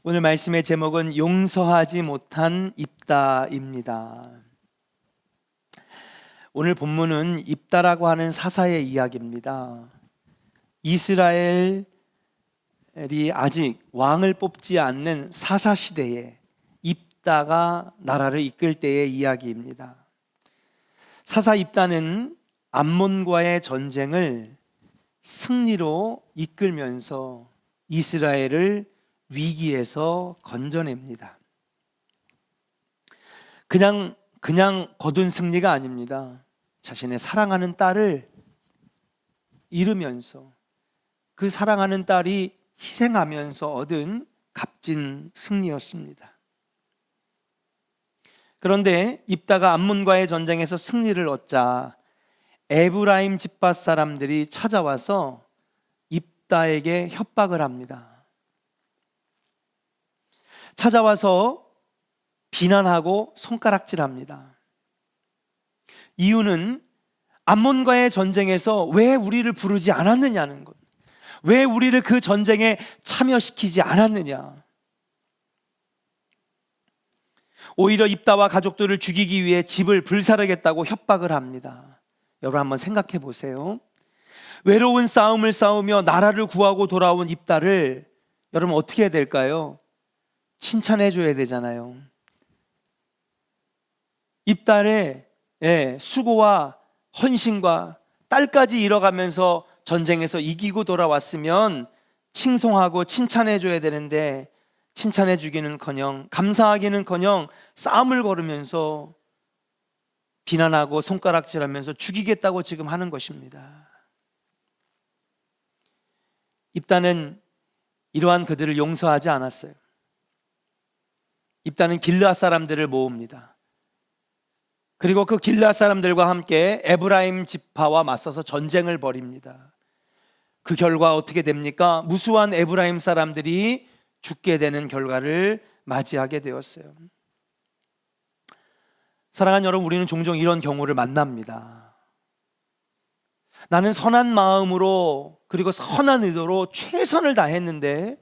오늘 말씀의 제목은 용서하지 못한 입다입니다. 오늘 본문은 입다라고 하는 사사의 이야기입니다. 이스라엘이 아직 왕을 뽑지 않는 사사 시대에 입다가 나라를 이끌 때의 이야기입니다. 사사 입다는 암몬과의 전쟁을 승리로 이끌면서 이스라엘을 위기에서 건져냅니다. 그냥 거둔 승리가 아닙니다. 자신의 사랑하는 딸을 잃으면서 그 사랑하는 딸이 희생하면서 얻은 값진 승리였습니다. 그런데 입다가 암몬과의 전쟁에서 승리를 얻자 에브라임 집밭 사람들이 찾아와서 입다에게 협박을 합니다. 찾아와서 비난하고 손가락질합니다. 이유는 암몬과의 전쟁에서 왜 우리를 부르지 않았느냐는 것, 왜 우리를 그 전쟁에 참여시키지 않았느냐. 오히려 입다와 가족들을 죽이기 위해 집을 불사르겠다고 협박을 합니다. 여러분 한번 생각해 보세요. 외로운 싸움을 싸우며 나라를 구하고 돌아온 입다를 여러분 어떻게 해야 될까요? 칭찬해 줘야 되잖아요. 입다의 수고와 헌신과 딸까지 잃어가면서 전쟁에서 이기고 돌아왔으면 칭송하고 칭찬해 줘야 되는데 칭찬해 주기는커녕 감사하기는커녕 싸움을 걸으면서 비난하고 손가락질하면서 죽이겠다고 지금 하는 것입니다. 입다는 이러한 그들을 용서하지 않았어요. 입다는 길르앗 사람들을 모읍니다. 그리고 그 길르앗 사람들과 함께 에브라임 지파와 맞서서 전쟁을 벌입니다. 그 결과 어떻게 됩니까? 무수한 에브라임 사람들이 죽게 되는 결과를 맞이하게 되었어요. 사랑하는 여러분, 우리는 종종 이런 경우를 만납니다. 나는 선한 마음으로 그리고 선한 의도로 최선을 다했는데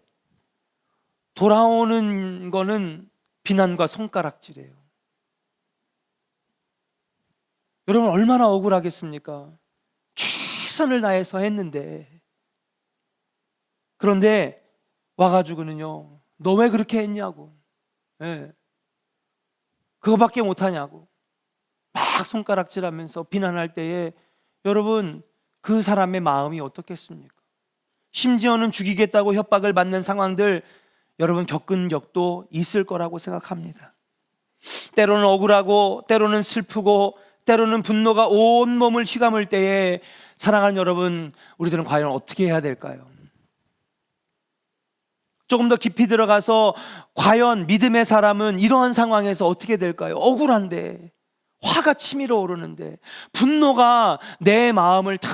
돌아오는 거는 비난과 손가락질이에요. 여러분 얼마나 억울하겠습니까? 최선을 다해서 했는데 그런데 와가지고는요, 너 왜 그렇게 했냐고, 그거밖에 못하냐고 막 손가락질하면서 비난할 때에 여러분 그 사람의 마음이 어떻겠습니까? 심지어는 죽이겠다고 협박을 받는 상황들 여러분 겪은 적도 있을 거라고 생각합니다. 때로는 억울하고 때로는 슬프고 때로는 분노가 온 몸을 휘감을 때에 사랑하는 여러분, 우리들은 과연 어떻게 해야 될까요? 조금 더 깊이 들어가서 과연 믿음의 사람은 이러한 상황에서 어떻게 될까요? 억울한데, 화가 치밀어 오르는데, 분노가 내 마음을 다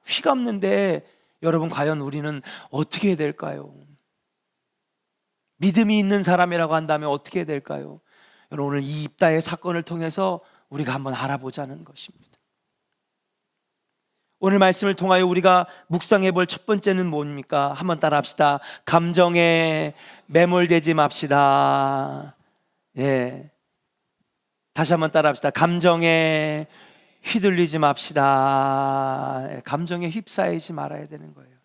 휘감는데 여러분 과연 우리는 어떻게 해야 될까요? 믿음이 있는 사람이라고 한다면 어떻게 해야 될까요? 여러분 오늘 이 입다의 사건을 통해서 우리가 한번 알아보자는 것입니다. 오늘 말씀을 통하여 우리가 묵상해 볼 첫 번째는 뭡니까? 한번 따라 합시다. 감정에 매몰되지 맙시다. 다시 한번 따라 합시다. 감정에 휘둘리지 맙시다. 감정에 휩싸이지 말아야 되는 거예요.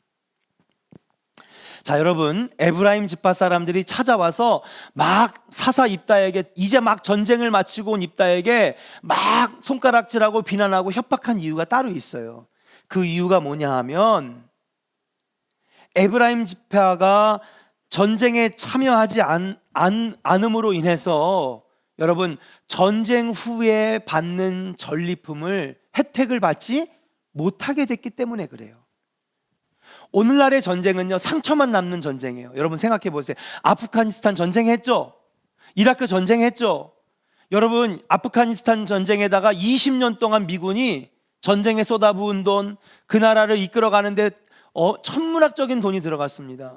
자, 여러분, 에브라임 지파 사람들이 찾아와서 막 사사 입다에게, 이제 막 전쟁을 마치고 온 입다에게 막 손가락질하고 비난하고 협박한 이유가 따로 있어요. 그 이유가 뭐냐 하면 에브라임 지파가 전쟁에 참여하지 않음으로 인해서 여러분 전쟁 후에 받는 전리품을 혜택을 받지 못하게 됐기 때문에 그래요. 오늘날의 전쟁은요, 상처만 남는 전쟁이에요. 여러분 생각해 보세요. 아프가니스탄 전쟁했죠? 이라크 전쟁했죠? 여러분 아프가니스탄 전쟁에다가 20년 동안 미군이 전쟁에 쏟아부은 돈, 그 나라를 이끌어가는데 천문학적인 돈이 들어갔습니다.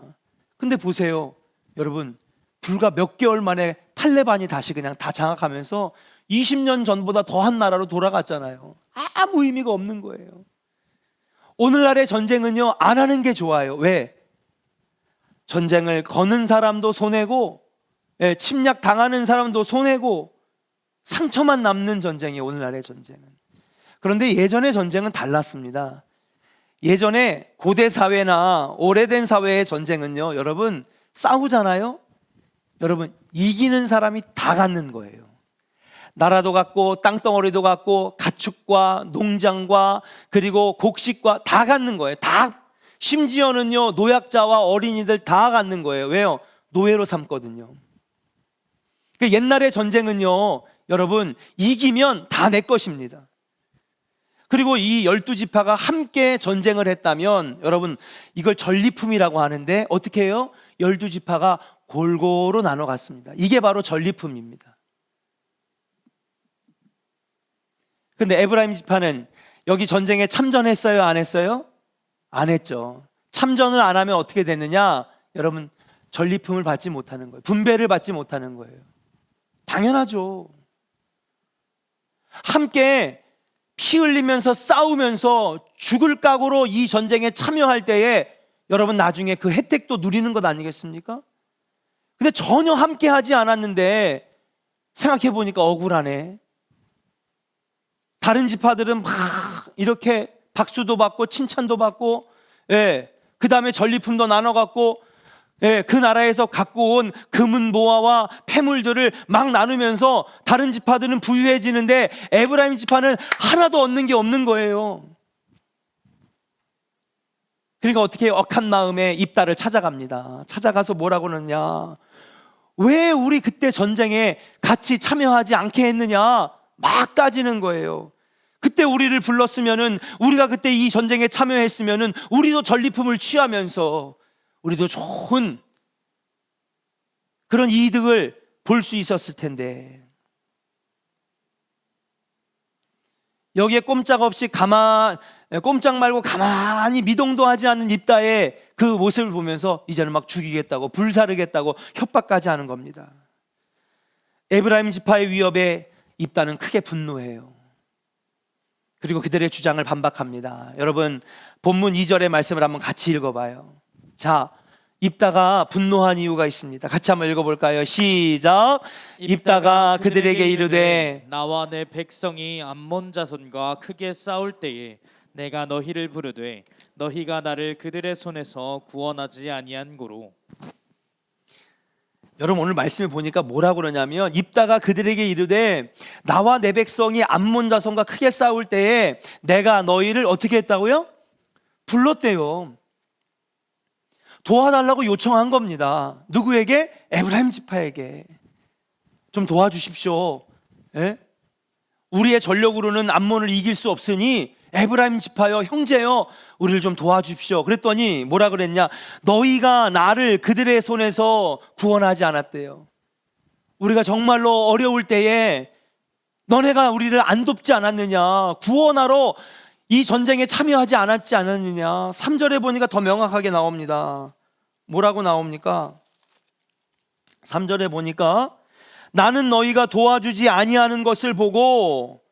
근데 보세요, 여러분 불과 몇 개월 만에 탈레반이 다시 그냥 다 장악하면서 20년 전보다 더한 나라로 돌아갔잖아요. 아무 의미가 없는 거예요. 오늘날의 전쟁은요, 안 하는 게 좋아요. 왜? 전쟁을 거는 사람도 손해고, 침략 당하는 사람도 손해고, 상처만 남는 전쟁이 오늘날의 전쟁은. 그런데 예전의 전쟁은 달랐습니다. 예전에 고대 사회나 오래된 사회의 전쟁은요, 여러분 싸우잖아요. 여러분 이기는 사람이 다 갖는 거예요. 나라도 갖고 땅덩어리도 갖고 가축과 농장과 그리고 곡식과 다 갖는 거예요. 다. 심지어는요 노약자와 어린이들 다 갖는 거예요. 왜요? 노예로 삼거든요. 옛날의 전쟁은요 여러분 이기면 다 내 것입니다. 그리고 이 12지파가 함께 전쟁을 했다면 여러분 이걸 전리품이라고 하는데 어떻게 해요? 12지파가 골고루 나눠 갔습니다. 이게 바로 전리품입니다. 근데 에브라임 지파는 여기 전쟁에 참전했어요? 안 했어요? 안 했죠. 참전을 안 하면 어떻게 됐느냐? 여러분 전리품을 받지 못하는 거예요. 분배를 받지 못하는 거예요. 당연하죠. 함께 피 흘리면서 싸우면서 죽을 각오로 이 전쟁에 참여할 때에 여러분 나중에 그 혜택도 누리는 것 아니겠습니까? 근데 전혀 함께 하지 않았는데 생각해 보니까 억울하네. 다른 지파들은 막 이렇게 박수도 받고 칭찬도 받고, 그 다음에 전리품도 나눠 갖고, 그 나라에서 갖고 온 금은 보화와 폐물들을 막 나누면서 다른 지파들은 부유해지는데 에브라임 지파는 하나도 얻는 게 없는 거예요. 그러니까 어떻게 억한 마음에 입다를 찾아갑니다. 찾아가서 뭐라고 그러느냐? 왜 우리 그때 전쟁에 같이 참여하지 않게 했느냐? 막 따지는 거예요. 그때 우리를 불렀으면은, 우리가 그때 이 전쟁에 참여했으면은 우리도 전리품을 취하면서 우리도 좋은 그런 이득을 볼 수 있었을 텐데, 여기에 꼼짝 말고 가만히 미동도 하지 않는 입다의 그 모습을 보면서 이제는 막 죽이겠다고, 불사르겠다고 협박까지 하는 겁니다. 에브라임 지파의 위협에 입다는 크게 분노해요. 그리고 그들의 주장을 반박합니다. 여러분 본문 2절의 말씀을 한번 같이 읽어봐요. 자, 입다가 분노한 이유가 있습니다. 같이 한번 읽어볼까요? 시작. 입다가 그들에게 이르되 나와 내 백성이 암몬 자손과 크게 싸울 때에 내가 너희를 부르되 너희가 나를 그들의 손에서 구원하지 아니한 고로. 여러분 오늘 말씀을 보니까 뭐라고 그러냐면, 입다가 그들에게 이르되 나와 내 백성이 암몬 자손과 크게 싸울 때에 내가 너희를 어떻게 했다고요? 불렀대요. 도와달라고 요청한 겁니다. 누구에게? 에브라임 지파에게. 좀 도와주십시오. 우리의 전력으로는 암몬을 이길 수 없으니 에브라임 지파여, 형제여, 우리를 좀 도와주십시오. 그랬더니 뭐라 그랬냐? 너희가 나를 그들의 손에서 구원하지 않았대요. 우리가 정말로 어려울 때에 너네가 우리를 안 돕지 않았느냐? 구원하러 이 전쟁에 참여하지 않았느냐? 3절에 보니까 더 명확하게 나옵니다. 뭐라고 나옵니까? 3절에 보니까 나는 너희가 도와주지 아니하는 것을 보고,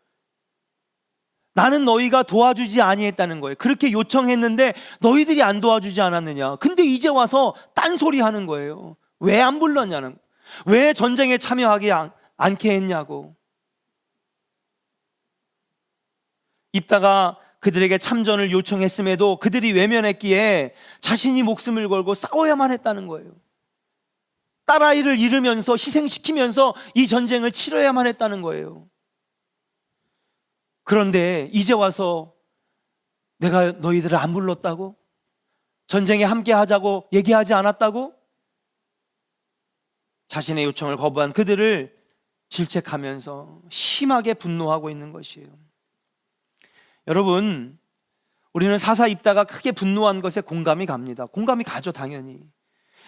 나는 너희가 도와주지 아니했다는 거예요. 그렇게 요청했는데 너희들이 안 도와주지 않았느냐? 근데 이제 와서 딴소리 하는 거예요. 왜 안 불렀냐는, 왜 전쟁에 참여하지 않게 했냐고. 입다가 그들에게 참전을 요청했음에도 그들이 외면했기에 자신이 목숨을 걸고 싸워야만 했다는 거예요. 딸아이를 잃으면서 희생시키면서 이 전쟁을 치러야만 했다는 거예요. 그런데 이제 와서 내가 너희들을 안 불렀다고? 전쟁에 함께 하자고 얘기하지 않았다고? 자신의 요청을 거부한 그들을 질책하면서 심하게 분노하고 있는 것이에요. 여러분, 우리는 사사 입다가 크게 분노한 것에 공감이 갑니다. 공감이 가죠, 당연히.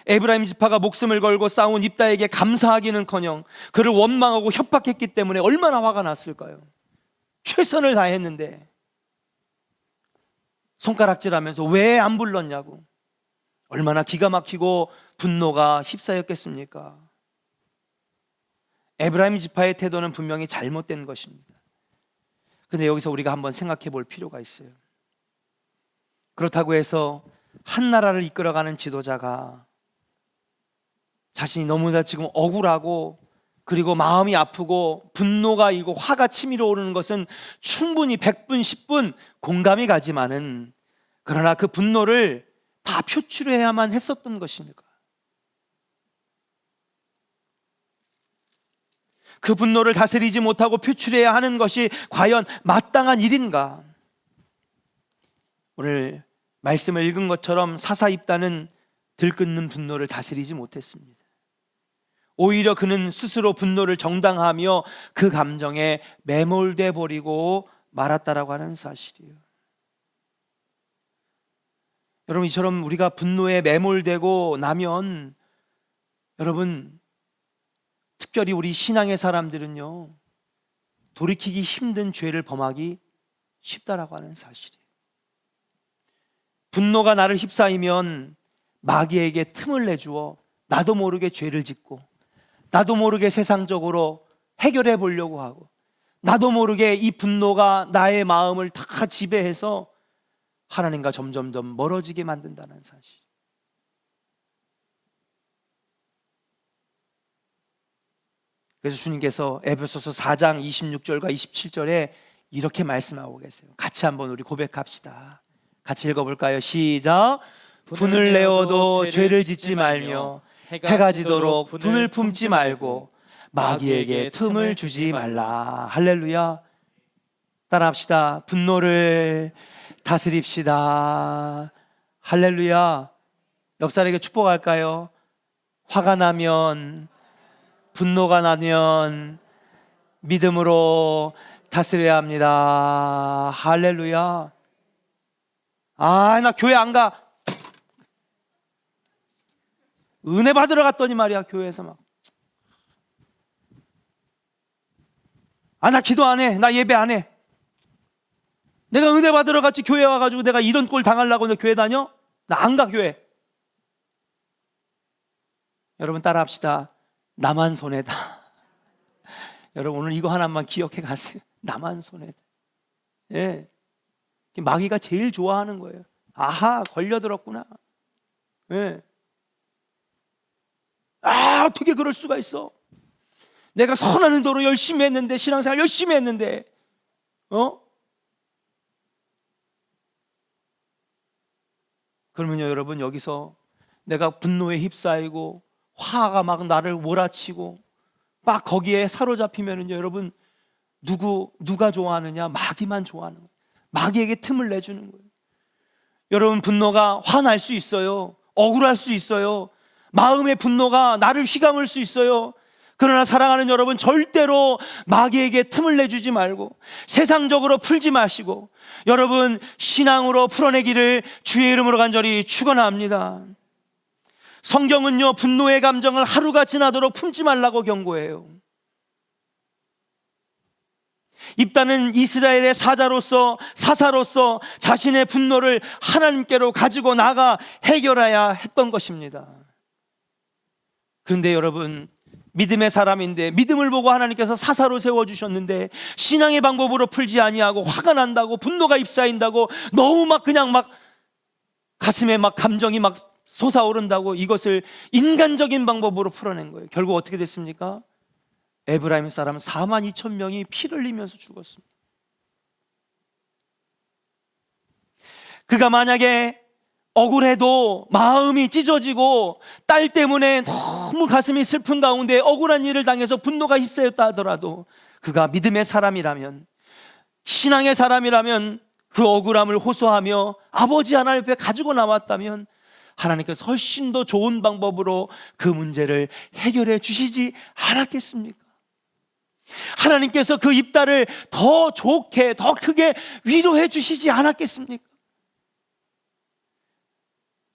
에브라임 지파가 목숨을 걸고 싸운 입다에게 감사하기는커녕 그를 원망하고 협박했기 때문에 얼마나 화가 났을까요? 최선을 다했는데 손가락질하면서 왜 안 불렀냐고. 얼마나 기가 막히고 분노가 휩싸였겠습니까? 에브라임 지파의 태도는 분명히 잘못된 것입니다. 근데 여기서 우리가 한번 생각해 볼 필요가 있어요. 그렇다고 해서 한 나라를 이끌어가는 지도자가 자신이 너무나 지금 억울하고 그리고 마음이 아프고 분노가 이고 화가 치밀어 오르는 것은 충분히 100분 10분 공감이 가지만은, 그러나 그 분노를 다 표출해야만 했었던 것입니까? 그 분노를 다스리지 못하고 표출해야 하는 것이 과연 마땅한 일인가? 오늘 말씀을 읽은 것처럼 사사입다는 들끓는 분노를 다스리지 못했습니다. 오히려 그는 스스로 분노를 정당화하며 그 감정에 매몰돼 버리고 말았다라고 하는 사실이에요. 여러분, 이처럼 우리가 분노에 매몰되고 나면, 여러분, 특별히 우리 신앙의 사람들은요, 돌이키기 힘든 죄를 범하기 쉽다라고 하는 사실이에요. 분노가 나를 휩싸이면 마귀에게 틈을 내주어 나도 모르게 죄를 짓고, 나도 모르게 세상적으로 해결해 보려고 하고, 나도 모르게 이 분노가 나의 마음을 다 지배해서 하나님과 점점점 멀어지게 만든다는 사실. 그래서 주님께서 에베소서 4장 26절과 27절에 이렇게 말씀하고 계세요. 같이 한번 우리 고백합시다. 같이 읽어볼까요? 시작. 분을 내어도 죄를 짓지 말며 해가 지도록 분을 품지 말고 마귀에게 틈을 주지 말라. 할렐루야. 따라합시다. 분노를 다스립시다. 할렐루야. 옆 사람에게 축복할까요? 화가 나면, 분노가 나면 믿음으로 다스려야 합니다. 할렐루야. 나 교회 안 가. 은혜 받으러 갔더니 말이야, 교회에서 막. 나 기도 안 해. 나 예배 안 해. 내가 은혜 받으러 갔지, 교회 와가지고 내가 이런 꼴 당하려고 내 교회 다녀? 나 안 가, 교회. 여러분 따라합시다. 나만 손해다. 여러분 오늘 이거 하나만 기억해 가세요. 나만 손해다. 예. 마귀가 제일 좋아하는 거예요. 아하, 걸려들었구나. 예. 어떻게 그럴 수가 있어? 내가 선한 의도로 열심히 했는데, 신앙생활 열심히 했는데, 그러면요, 여러분, 여기서 내가 분노에 휩싸이고 화가 막 나를 몰아치고 막 거기에 사로잡히면은요, 여러분, 누가 좋아하느냐? 마귀만 좋아하는 거예요. 마귀에게 틈을 내주는 거예요. 여러분, 분노가 화날 수 있어요. 억울할 수 있어요. 마음의 분노가 나를 휘감을 수 있어요. 그러나 사랑하는 여러분, 절대로 마귀에게 틈을 내주지 말고 세상적으로 풀지 마시고 여러분 신앙으로 풀어내기를 주의 이름으로 간절히 축원합니다. 성경은요, 분노의 감정을 하루가 지나도록 품지 말라고 경고해요. 입다는 이스라엘의 사사로서 자신의 분노를 하나님께로 가지고 나가 해결해야 했던 것입니다. 그런데 여러분, 믿음의 사람인데 믿음을 보고 하나님께서 사사로 세워주셨는데 신앙의 방법으로 풀지 아니하고 화가 난다고, 분노가 휩싸인다고, 너무 그냥 가슴에 감정이 솟아오른다고 이것을 인간적인 방법으로 풀어낸 거예요. 결국 어떻게 됐습니까? 에브라임 사람 42,000명이 피를 흘리면서 죽었습니다. 그가 만약에 억울해도 마음이 찢어지고 딸 때문에 너무 가슴이 슬픈 가운데 억울한 일을 당해서 분노가 휩싸였다 하더라도 그가 믿음의 사람이라면, 신앙의 사람이라면 그 억울함을 호소하며 아버지 하나님 앞에 가지고 나왔다면 하나님께서 훨씬 더 좋은 방법으로 그 문제를 해결해 주시지 않았겠습니까? 하나님께서 그 입다를 더 좋게, 더 크게 위로해 주시지 않았겠습니까?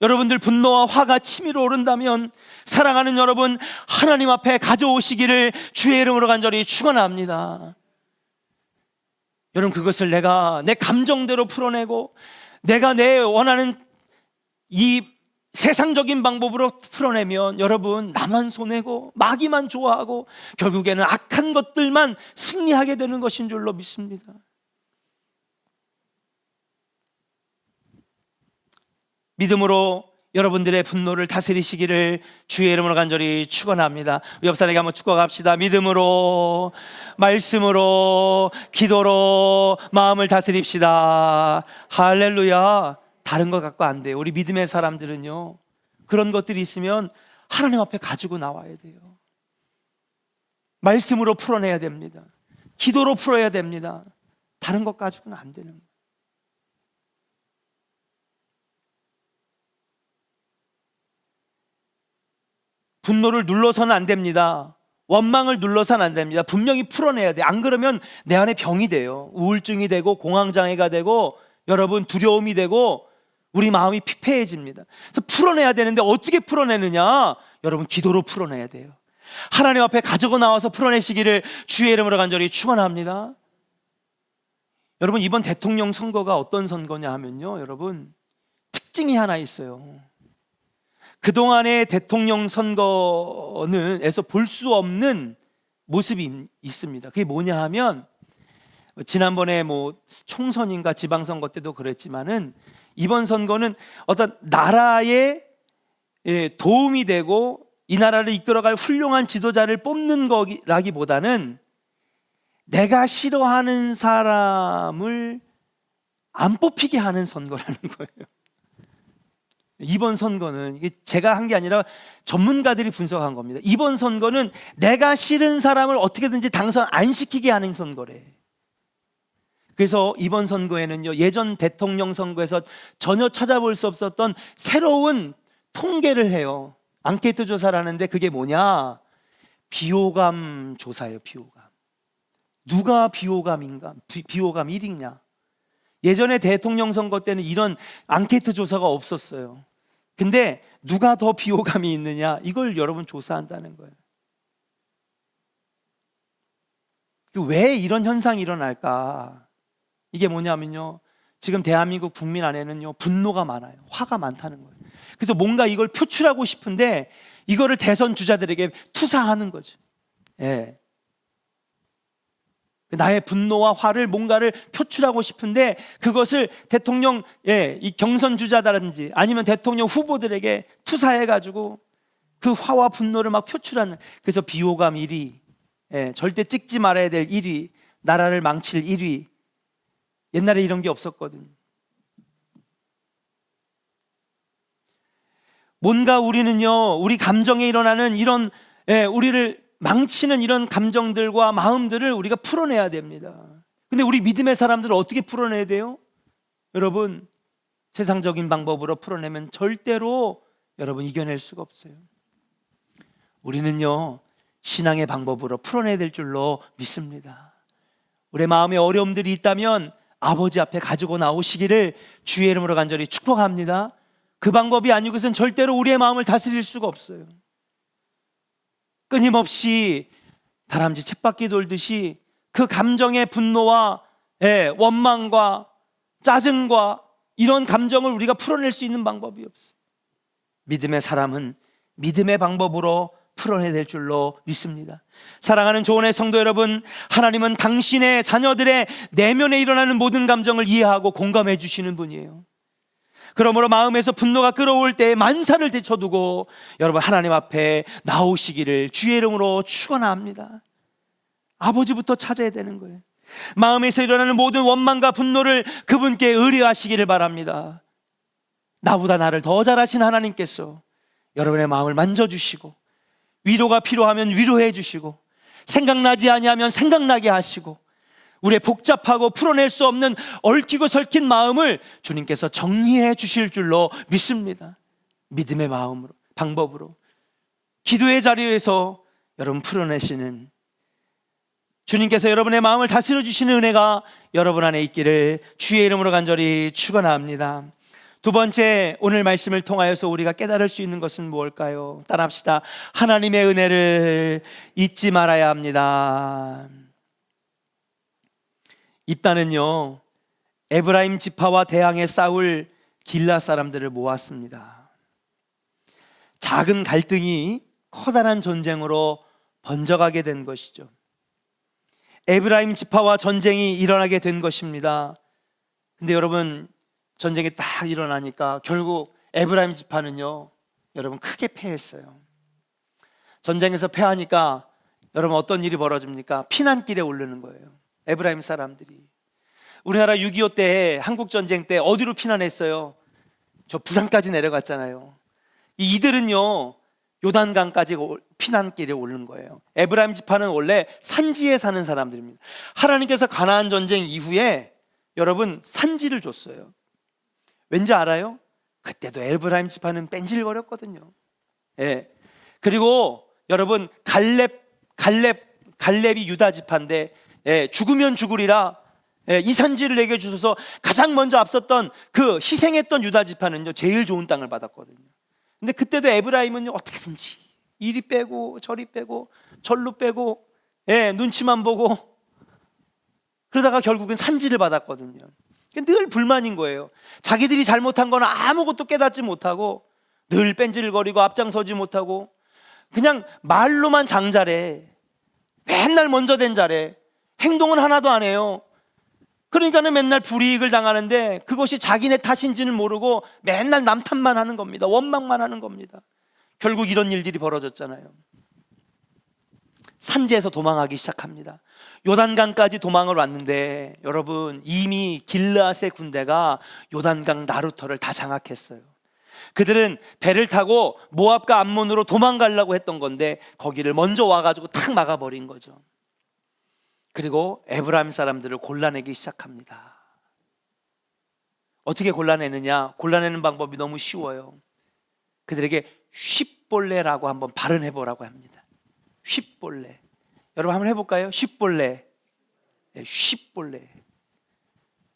여러분들 분노와 화가 치밀어 오른다면 사랑하는 여러분, 하나님 앞에 가져오시기를 주의 이름으로 간절히 축원합니다. 여러분, 그것을 내가 내 감정대로 풀어내고 내가 내 원하는 이 세상적인 방법으로 풀어내면 여러분 나만 손해고 마귀만 좋아하고 결국에는 악한 것들만 승리하게 되는 것인 줄로 믿습니다. 믿음으로 여러분들의 분노를 다스리시기를 주의 이름으로 간절히 축원합니다. 옆 사람에게 한번 축복합시다. 믿음으로, 말씀으로, 기도로 마음을 다스립시다. 할렐루야. 다른 것 갖고 안 돼요. 우리 믿음의 사람들은요, 그런 것들이 있으면 하나님 앞에 가지고 나와야 돼요. 말씀으로 풀어내야 됩니다. 기도로 풀어야 됩니다. 다른 것 가지고는 안 되는 거예요. 분노를 눌러서는 안 됩니다. 원망을 눌러서는 안 됩니다. 분명히 풀어내야 돼요. 안 그러면 내 안에 병이 돼요. 우울증이 되고 공황장애가 되고 여러분 두려움이 되고 우리 마음이 피폐해집니다. 그래서 풀어내야 되는데 어떻게 풀어내느냐? 여러분 기도로 풀어내야 돼요. 하나님 앞에 가지고 나와서 풀어내시기를 주의 이름으로 간절히 축원합니다. 여러분 이번 대통령 선거가 어떤 선거냐 하면요, 여러분 특징이 하나 있어요. 그동안의 대통령 선거에서 볼 수 없는 모습이 있습니다. 그게 뭐냐 하면 지난번에 뭐 총선인가 지방선거 때도 그랬지만은 이번 선거는 어떤 나라에 도움이 되고 이 나라를 이끌어갈 훌륭한 지도자를 뽑는 거라기보다는 내가 싫어하는 사람을 안 뽑히게 하는 선거라는 거예요. 이번 선거는 이게 제가 한 게 아니라 전문가들이 분석한 겁니다. 이번 선거는 내가 싫은 사람을 어떻게든지 당선 안 시키게 하는 선거래. 그래서 이번 선거에는요, 예전 대통령 선거에서 전혀 찾아볼 수 없었던 새로운 통계를 해요. 앙케이트 조사를 하는데 그게 뭐냐? 비호감 조사예요. 비호감. 누가 비호감인가? 비호감 1위냐? 예전에 대통령 선거 때는 이런 앙케이트 조사가 없었어요. 근데 누가 더 비호감이 있느냐? 이걸 여러분 조사한다는 거예요. 왜 이런 현상이 일어날까? 이게 뭐냐면요, 지금 대한민국 국민 안에는요 분노가 많아요. 화가 많다는 거예요. 그래서 뭔가 이걸 표출하고 싶은데 이거를 대선 주자들에게 투사하는 거죠. 예. 나의 분노와 화를 뭔가를 표출하고 싶은데 그것을 대통령, 이 경선 주자라든지 아니면 대통령 후보들에게 투사해가지고 그 화와 분노를 막 표출하는. 그래서 비호감 1위, 절대 찍지 말아야 될 1위, 나라를 망칠 1위. 옛날에 이런 게 없었거든. 뭔가 우리는요, 우리 감정에 일어나는 이런 우리를 망치는 이런 감정들과 마음들을 우리가 풀어내야 됩니다. 근데 우리 믿음의 사람들은 어떻게 풀어내야 돼요? 여러분, 세상적인 방법으로 풀어내면 절대로 여러분 이겨낼 수가 없어요. 우리는요, 신앙의 방법으로 풀어내야 될 줄로 믿습니다. 우리 마음에 어려움들이 있다면 아버지 앞에 가지고 나오시기를 주의 이름으로 간절히 축복합니다. 그 방법이 아니고선 절대로 우리의 마음을 다스릴 수가 없어요. 끊임없이 다람쥐 쳇바퀴 돌듯이 그 감정의 분노와 원망과 짜증과 이런 감정을 우리가 풀어낼 수 있는 방법이 없어요. 믿음의 사람은 믿음의 방법으로 풀어내야 될 줄로 믿습니다. 사랑하는 조언의 성도 여러분, 하나님은 당신의 자녀들의 내면에 일어나는 모든 감정을 이해하고 공감해 주시는 분이에요. 그러므로 마음에서 분노가 끓어올 때 만사를 제쳐두고 여러분 하나님 앞에 나오시기를 주의 이름으로 축원합니다. 아버지부터 찾아야 되는 거예요. 마음에서 일어나는 모든 원망과 분노를 그분께 의뢰하시기를 바랍니다. 나보다 나를 더 잘 아신 하나님께서 여러분의 마음을 만져주시고 위로가 필요하면 위로해 주시고 생각나지 아니하면 생각나게 하시고 우리의 복잡하고 풀어낼 수 없는 얽히고 설킨 마음을 주님께서 정리해 주실 줄로 믿습니다. 믿음의 마음으로, 방법으로 기도의 자리에서 여러분 풀어내시는 주님께서 여러분의 마음을 다스려 주시는 은혜가 여러분 안에 있기를 주의 이름으로 간절히 축원합니다. 두 번째, 오늘 말씀을 통하여서 우리가 깨달을 수 있는 것은 무엇일까요? 따라합시다. 하나님의 은혜를 잊지 말아야 합니다. 입다는요, 에브라임 지파와 대항해 싸울 길라 사람들을 모았습니다. 작은 갈등이 커다란 전쟁으로 번져가게 된 것이죠. 에브라임 지파와 전쟁이 일어나게 된 것입니다. 근데 여러분, 전쟁이 딱 일어나니까 결국 에브라임 지파는요, 여러분 크게 패했어요. 전쟁에서 패하니까 여러분 어떤 일이 벌어집니까? 피난길에 오르는 거예요. 에브라임 사람들이. 우리나라 6.25 때, 한국전쟁 때 어디로 피난했어요? 저 부산까지 내려갔잖아요. 이들은요, 요단강까지 피난길에 오르는 거예요. 에브라임 지파는 원래 산지에 사는 사람들입니다. 하나님께서 가나안 전쟁 이후에 여러분 산지를 줬어요. 왠지 알아요? 그때도 에브라임 지파는 뺀질거렸거든요. 예. 그리고 여러분 갈렙이 유다 지파인데, 예, 죽으면 죽으리라, 예, 이 산지를 내게 주셔서 가장 먼저 앞섰던 그 희생했던 유다 지파는요 제일 좋은 땅을 받았거든요. 근데 그때도 에브라임은요 어떻게든지 이리 빼고 저리 빼고 절로 빼고, 예, 눈치만 보고 그러다가 결국은 산지를 받았거든요. 늘 불만인 거예요. 자기들이 잘못한 건 아무것도 깨닫지 못하고 늘 뺀질거리고 앞장서지 못하고 그냥 말로만 장잘해. 맨날 먼저 된 잘해. 행동은 하나도 안 해요. 그러니까는 맨날 불이익을 당하는데 그것이 자기네 탓인지는 모르고 맨날 남 탓만 하는 겁니다. 원망만 하는 겁니다. 결국 이런 일들이 벌어졌잖아요. 산지에서 도망하기 시작합니다. 요단강까지 도망을 왔는데 여러분 이미 길르앗의 군대가 요단강 나루터를 다 장악했어요. 그들은 배를 타고 모압과 암몬으로 도망가려고 했던 건데 거기를 먼저 와가지고 탁 막아버린 거죠. 그리고 에브라임 사람들을 골라내기 시작합니다. 어떻게 골라내느냐? 골라내는 방법이 너무 쉬워요. 그들에게 쉿볼레라고 한번 발언해보라고 합니다. 쉿볼레. 여러분 한번 해볼까요? 쉿볼레. 네, 쉿볼레.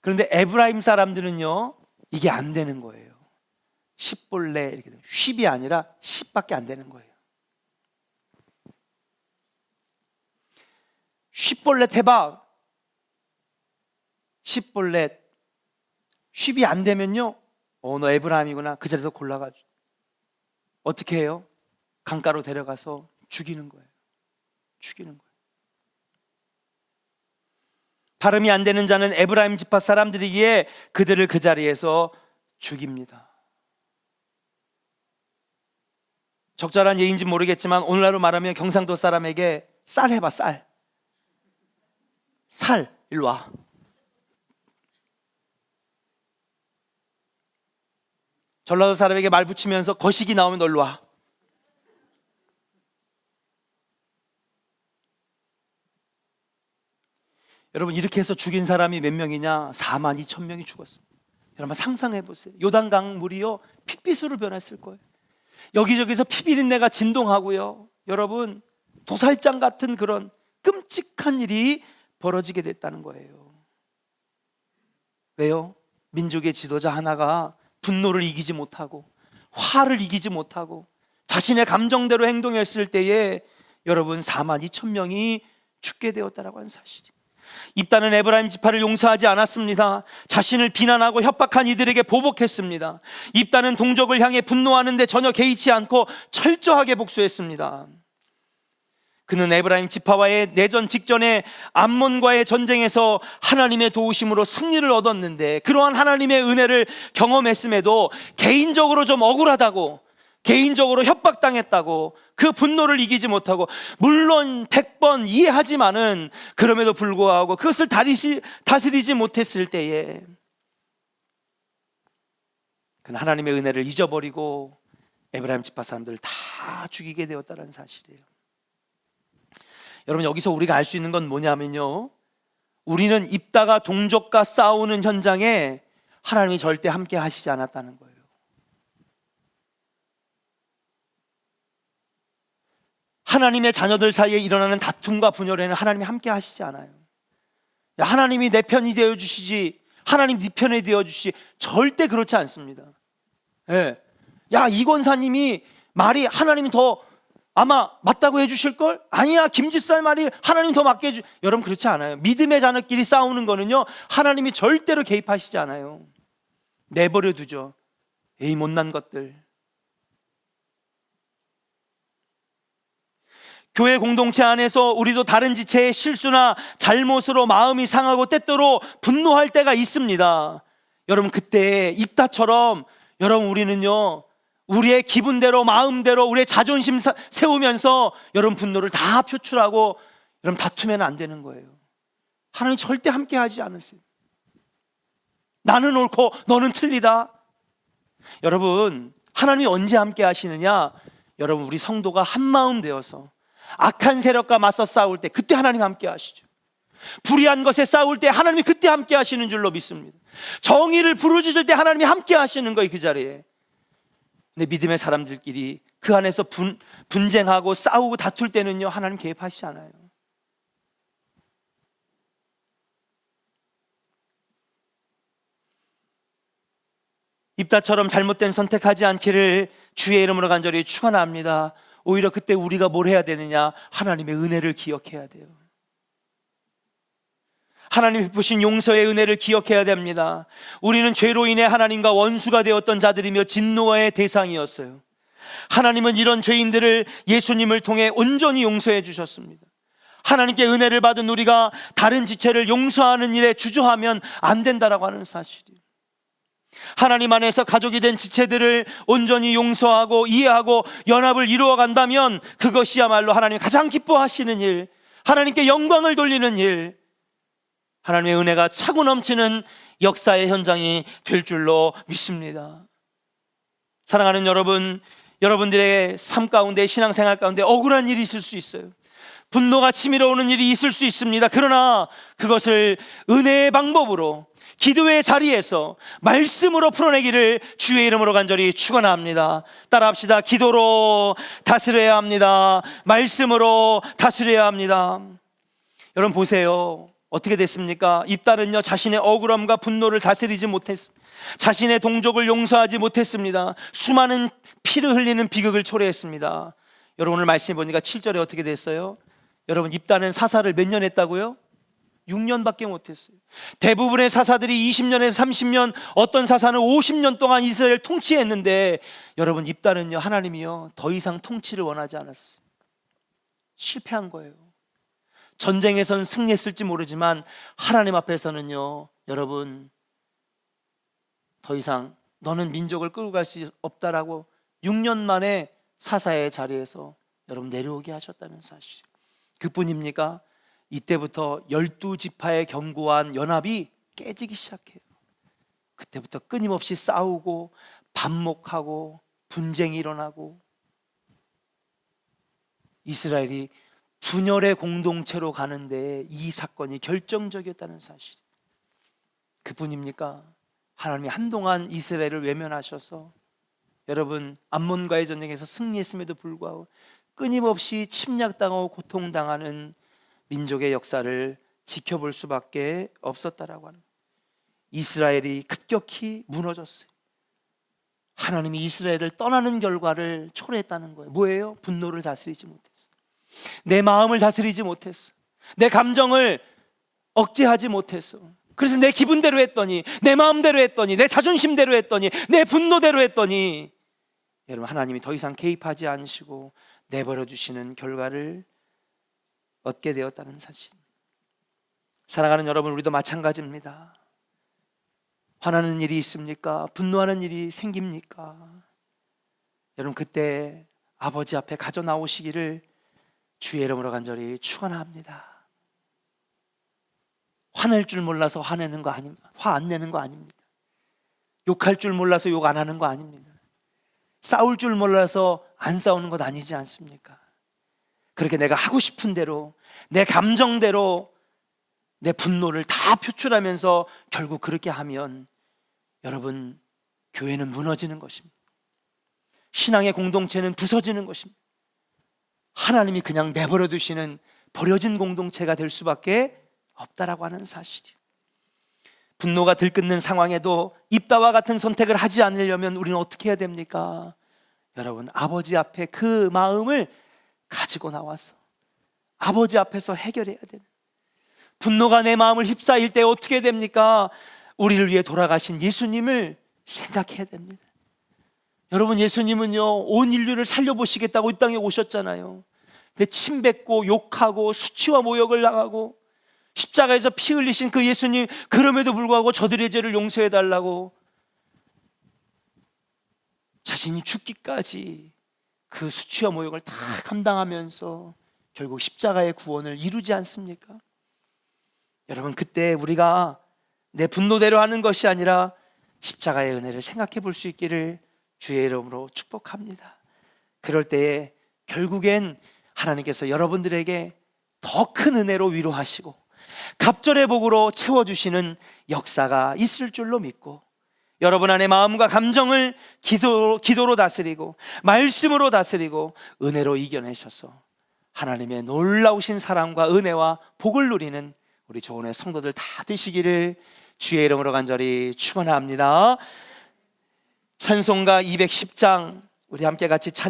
그런데 에브라임 사람들은요 이게 안 되는 거예요. 쉿볼레 이렇게 돼요. 쉿이 아니라 쉿밖에 안 되는 거예요. 쉿볼렛 해봐. 쉿볼렛. 쉿이 안 되면요 너 에브라임이구나. 그 자리에서 골라가지고 어떻게 해요? 강가로 데려가서 죽이는 거예요. 죽이는 거예요. 발음이 안 되는 자는 에브라임 지파 사람들이기에 그들을 그 자리에서 죽입니다. 적절한 예인지 모르겠지만 오늘날로 말하면 경상도 사람에게 쌀 해봐. 쌀 일로 와. 전라도 사람에게 말 붙이면서 거시기 나오면 너 일로 와. 여러분 이렇게 해서 죽인 사람이 몇 명이냐? 42,000명이 죽었습니다. 여러분 상상해 보세요. 요단강 물이요 핏빛으로 변했을 거예요. 여기저기서 피비린내가 진동하고요. 여러분 도살장 같은 그런 끔찍한 일이 벌어지게 됐다는 거예요. 왜요? 민족의 지도자 하나가 분노를 이기지 못하고 화를 이기지 못하고 자신의 감정대로 행동했을 때에 여러분 42,000명이 죽게 되었다라고 하는 사실이. 입다는 에브라임 지파를 용서하지 않았습니다. 자신을 비난하고 협박한 이들에게 보복했습니다. 입다는 동족을 향해 분노하는데 전혀 개의치 않고 철저하게 복수했습니다. 그는 에브라임 지파와의 내전 직전에 암몬과의 전쟁에서 하나님의 도우심으로 승리를 얻었는데 그러한 하나님의 은혜를 경험했음에도 개인적으로 좀 억울하다고, 개인적으로 협박당했다고 그 분노를 이기지 못하고, 물론 100번 이해하지만은 그럼에도 불구하고 그것을 다스리지 못했을 때에 그는 하나님의 은혜를 잊어버리고 에브라임 지파 사람들을 다 죽이게 되었다는 사실이에요. 여러분 여기서 우리가 알 수 있는 건 뭐냐면요, 우리는 입다가 동족과 싸우는 현장에 하나님이 절대 함께 하시지 않았다는 거예요. 하나님의 자녀들 사이에 일어나는 다툼과 분열에는 하나님이 함께 하시지 않아요. 야, 하나님이 내 편이 되어주시지, 하나님 네 편이 되어주시지, 절대 그렇지 않습니다. 예. 야, 이 권사님이 말이 하나님이 더 아마 맞다고 해주실걸? 아니야, 김 집사의 말이 하나님 더 맞게 해주. 여러분 그렇지 않아요. 믿음의 자녀끼리 싸우는 거는요 하나님이 절대로 개입하시지 않아요. 내버려 두죠. 에이 못난 것들. 교회 공동체 안에서 우리도 다른 지체의 실수나 잘못으로 마음이 상하고 때때로 분노할 때가 있습니다. 여러분 그때 입다처럼 여러분, 우리는요, 우리의 기분대로, 마음대로, 우리의 자존심 세우면서 여러분 분노를 다 표출하고 여러분 다투면 안 되는 거예요. 하나님 절대 함께 하지 않으세요. 나는 옳고 너는 틀리다. 여러분, 하나님이 언제 함께 하시느냐? 여러분, 우리 성도가 한마음 되어서 악한 세력과 맞서 싸울 때, 그때 하나님 함께 하시죠. 불의한 것에 싸울 때 하나님이 그때 함께 하시는 줄로 믿습니다. 정의를 부르짖을 때 하나님이 함께 하시는 거예요, 그 자리에. 근데 믿음의 사람들끼리 그 안에서 분쟁하고 싸우고 다툴 때는요, 하나님 개입하시지 않아요. 입다처럼 잘못된 선택하지 않기를 주의 이름으로 간절히 축원합니다. 오히려 그때 우리가 뭘 해야 되느냐? 하나님의 은혜를 기억해야 돼요. 하나님 베푸신 용서의 은혜를 기억해야 됩니다. 우리는 죄로 인해 하나님과 원수가 되었던 자들이며 진노의 대상이었어요. 하나님은 이런 죄인들을 예수님을 통해 온전히 용서해 주셨습니다. 하나님께 은혜를 받은 우리가 다른 지체를 용서하는 일에 주저하면 안 된다라고 하는 사실이에요. 하나님 안에서 가족이 된 지체들을 온전히 용서하고 이해하고 연합을 이루어 간다면 그것이야말로 하나님이 가장 기뻐하시는 일, 하나님께 영광을 돌리는 일, 하나님의 은혜가 차고 넘치는 역사의 현장이 될 줄로 믿습니다. 사랑하는 여러분, 여러분들의 삶 가운데, 신앙생활 가운데 억울한 일이 있을 수 있어요. 분노가 치밀어 오는 일이 있을 수 있습니다. 그러나 그것을 은혜의 방법으로, 기도의 자리에서 말씀으로 풀어내기를 주의 이름으로 간절히 축원합니다. 따라합시다. 기도로 다스려야 합니다. 말씀으로 다스려야 합니다. 여러분 보세요. 어떻게 됐습니까? 입다는요, 자신의 억울함과 분노를 다스리지 못했습니다. 자신의 동족을 용서하지 못했습니다. 수많은 피를 흘리는 비극을 초래했습니다. 여러분, 오늘 말씀 보니까 7절에 어떻게 됐어요? 여러분, 입다는 사사를 몇 년 했다고요? 6년밖에 못했어요. 대부분의 사사들이 20년에서 30년, 어떤 사사는 50년 동안 이스라엘을 통치했는데, 여러분, 입다는요, 하나님이요, 더 이상 통치를 원하지 않았어요. 실패한 거예요. 전쟁에선 승리했을지 모르지만 하나님 앞에서는요, 여러분, 더 이상 너는 민족을 끌고 갈 수 없다라고 6년 만에 사사의 자리에서 여러분 내려오게 하셨다는 사실. 그뿐입니까? 이때부터 12지파의 견고한 연합이 깨지기 시작해요. 그때부터 끊임없이 싸우고 반목하고 분쟁이 일어나고 이스라엘이 분열의 공동체로 가는데 이 사건이 결정적이었다는 사실. 그뿐입니까? 하나님이 한동안 이스라엘을 외면하셔서 여러분, 암몬과의 전쟁에서 승리했음에도 불구하고 끊임없이 침략당하고 고통당하는 민족의 역사를 지켜볼 수밖에 없었다라고 하는, 이스라엘이 급격히 무너졌어요. 하나님이 이스라엘을 떠나는 결과를 초래했다는 거예요. 뭐예요? 분노를 다스리지 못했어요. 내 마음을 다스리지 못했어. 내 감정을 억제하지 못했어. 그래서 내 기분대로 했더니, 내 마음대로 했더니, 내 자존심대로 했더니, 내 분노대로 했더니, 여러분, 하나님이 더 이상 개입하지 않으시고 내버려 두시는 결과를 얻게 되었다는 사실. 사랑하는 여러분, 우리도 마찬가지입니다. 화나는 일이 있습니까? 분노하는 일이 생깁니까? 여러분, 그때 아버지 앞에 가져 나오시기를 주의 이름으로 간절히 축원합니다. 화낼 줄 몰라서 화내는 거 아닙니다. 화 안 내는 거 아닙니다. 욕할 줄 몰라서 욕 안 하는 거 아닙니다. 싸울 줄 몰라서 안 싸우는 것 아니지 않습니까? 그렇게 내가 하고 싶은 대로, 내 감정대로 내 분노를 다 표출하면서 결국 그렇게 하면 여러분, 교회는 무너지는 것입니다. 신앙의 공동체는 부서지는 것입니다. 하나님이 그냥 내버려 두시는 버려진 공동체가 될 수밖에 없다라고 하는 사실이에요. 분노가 들끓는 상황에도 입다와 같은 선택을 하지 않으려면 우리는 어떻게 해야 됩니까? 여러분, 아버지 앞에 그 마음을 가지고 나와서 아버지 앞에서 해결해야 되는, 분노가 내 마음을 휩싸일 때 어떻게 됩니까? 우리를 위해 돌아가신 예수님을 생각해야 됩니다. 여러분, 예수님은요, 온 인류를 살려보시겠다고 이 땅에 오셨잖아요. 근데 침뱉고 욕하고 수치와 모욕을 당하고 십자가에서 피 흘리신 그 예수님, 그럼에도 불구하고 저들의 죄를 용서해 달라고 자신이 죽기까지 그 수치와 모욕을 다 감당하면서 결국 십자가의 구원을 이루지 않습니까? 여러분, 그때 우리가 내 분노대로 하는 것이 아니라 십자가의 은혜를 생각해 볼 수 있기를 주의 이름으로 축복합니다. 그럴 때에 결국엔 하나님께서 여러분들에게 더 큰 은혜로 위로하시고 갑절의 복으로 채워주시는 역사가 있을 줄로 믿고, 여러분 안에 마음과 감정을 기도로 다스리고 말씀으로 다스리고 은혜로 이겨내셔서 하나님의 놀라우신 사랑과 은혜와 복을 누리는 우리 조은의 성도들 다 되시기를 주의 이름으로 간절히 축원합니다. 찬송가 210장 우리 함께 같이 찬